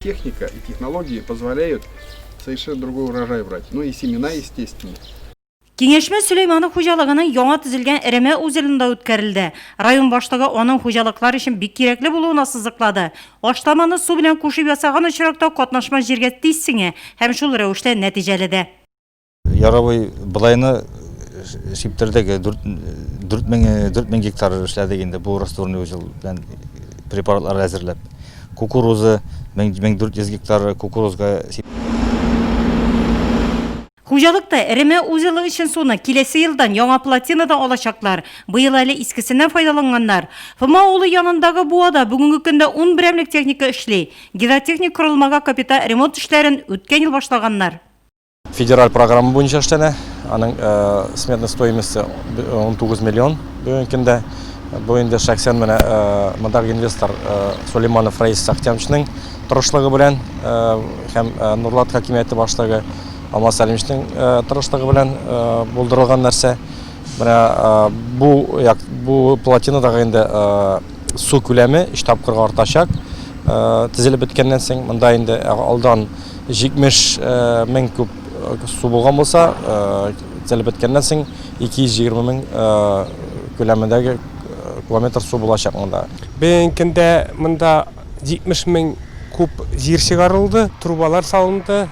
Техника и технологии позволяют совершенно другой урожай брать. Ну и семена, естественно. Кеңешме Сüleymanов хуҗалыгының яңа төзелгән Эреме үзелендә үткәрелде. Район башлыгы аның хуҗалыклар өчен бик кирәкле булуына сызыклады. Ашламаны су белән кушып ясаган очракта катнашма җиргә тиз сиңә һәм шул рәвештә нәтиҗәле дә. Яровой былайны шиптердәге 4000 гектар эшләдек инде бу растворный үзел белән препаратлар әзерләп. Кукуруза 1400 гектар кукурузга. Хуҗалыкта Эреме үзеле өчен суны киләсе елдан яңа плотинадан алачаклар. Быел әле искесеннән файдаланганнар. Фыма авылы янындагы буада бүгенге көндә 10 берәмлек техника эшли. Гидротехник корылмага капиталь ремонт эшләрен үткән ел башлаганнар. Федераль программа буенча эшләнә. Аның сметная стоимости 19 миллион бүгенге көндә. Бу инде шәхсән менә мондагы инвестор Сулейманов Раис Сахтямовичның тырышлыгы белән һәм Нурлат хакимияте башлыгы Алмаз Сәлимовичның тырышлыгы белән булдырылган нәрсә. Менә бу плотинадагы инде су күләме 3 тапкырга артачак. Төзелеп беткәннән соң монда инде алдан 70 мең куб су булган булса, төзелеп беткәннән соң 220 мең күләмендәге километр су булачак монда. Бүгенге монда 70 мең куб җир чыгарылды, трубалар салынды,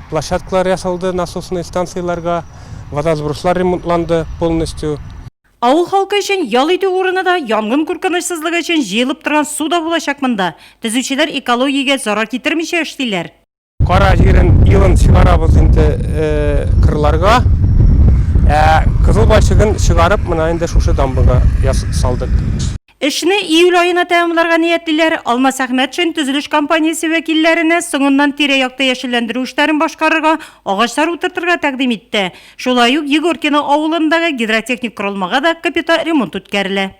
площадкалар ясалды, насосный станцияларга, водосброслар ремонтланды полностью. Авыл халкы өчен ял итү урынында янгын куркынычсызлыгы өчен җыелып торган су да булачак монда. Төзүчеләр экологиягә зарар китермичә эшлиләр. Кара җирен елын чыгарабыз инде кырларга. Кызыл башыгын чыгарып, менә инде шушы дамбага салдык. Эшне июль айына тәмамларга ниятлиләр. Алмаз Әхмәтшин төзелеш компаниясе вәкилләренә соңыннан тирә-якта яшелләндерү эшләрен башкарырга, агачлар утыртырга тәкъдим итте. Шулай ук Егоркино авылындагы гидротехник корылмага да капиталь ремонт үткәрелә.